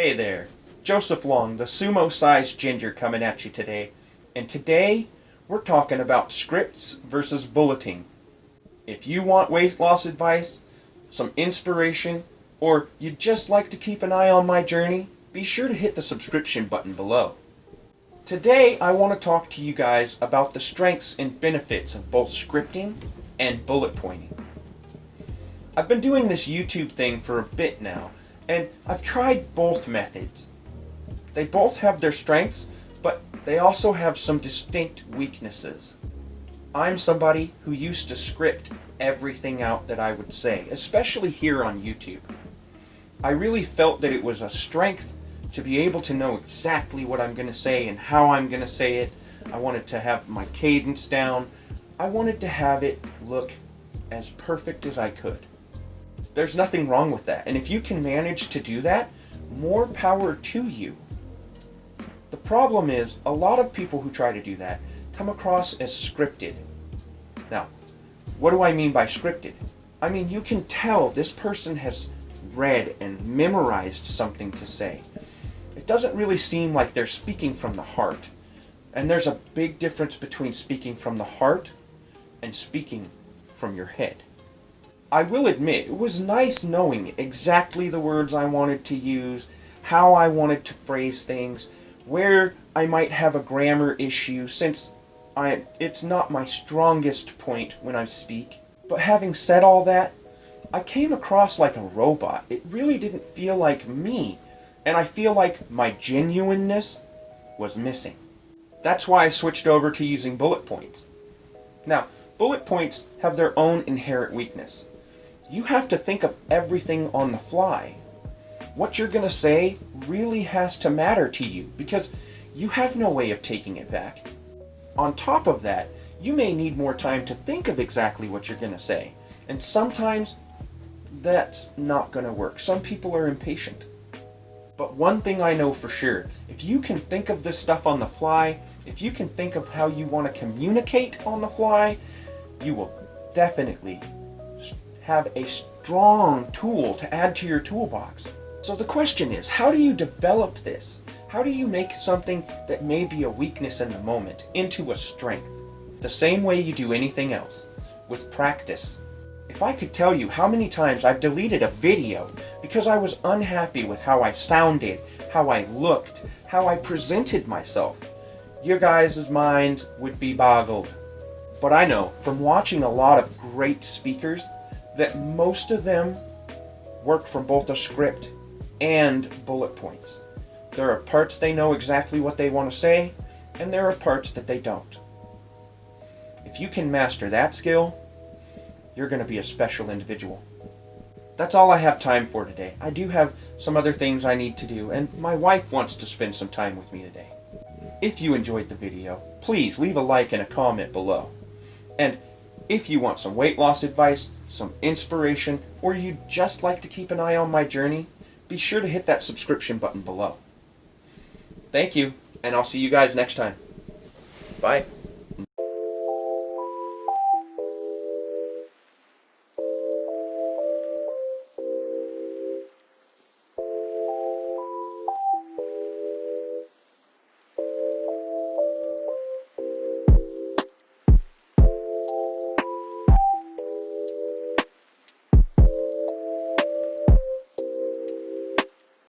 Hey there, Joseph Long, the sumo-sized ginger coming at you today. And today, we're talking about scripts versus bulleting. If you want weight loss advice, some inspiration, or you'd just like to keep an eye on my journey, be sure to hit the subscription button below. Today, I want to talk to you guys about the strengths and benefits of both scripting and bullet pointing. I've been doing this YouTube thing for a bit now, and I've tried both methods. They both have their strengths, but they also have some distinct weaknesses. I'm somebody who used to script everything out that I would say, especially here on YouTube. I really felt that it was a strength to be able to know exactly what I'm going to say and how I'm going to say it. I wanted to have my cadence down. I wanted to have it look as perfect as I could. There's nothing wrong with that, and if you can manage to do that, more power to you. The problem is, a lot of people who try to do that come across as scripted. Now, what do I mean by scripted? I mean, you can tell this person has read and memorized something to say. It doesn't really seem like they're speaking from the heart. And there's a big difference between speaking from the heart and speaking from your head. I will admit, it was nice knowing exactly the words I wanted to use, how I wanted to phrase things, where I might have a grammar issue, since it's not my strongest point when I speak. But having said all that, I came across like a robot. It really didn't feel like me, and I feel like my genuineness was missing. That's why I switched over to using bullet points. Now, bullet points have their own inherent weakness. You have to think of everything on the fly. What you're going to say really has to matter to you because you have no way of taking it back. On top of that, you may need more time to think of exactly what you're going to say. And sometimes that's not going to work. Some people are impatient. But one thing I know for sure, if you can think of this stuff on the fly, if you can think of how you want to communicate on the fly, you will definitely have a strong tool to add to your toolbox. So the question is, how do you develop this? How do you make something that may be a weakness in the moment into a strength? The same way you do anything else, with practice. If I could tell you how many times I've deleted a video because I was unhappy with how I sounded, how I looked, how I presented myself, your guys' minds would be boggled. But I know from watching a lot of great speakers that most of them work from both a script and bullet points. There are parts they know exactly what they want to say, and there are parts that they don't. If you can master that skill, you're going to be a special individual. That's all I have time for today. I do have some other things I need to do, and my wife wants to spend some time with me today. If you enjoyed the video, please leave a like and a comment below. And if you want some weight loss advice, some inspiration, or you'd just like to keep an eye on my journey, be sure to hit that subscription button below. Thank you, and I'll see you guys next time. Bye.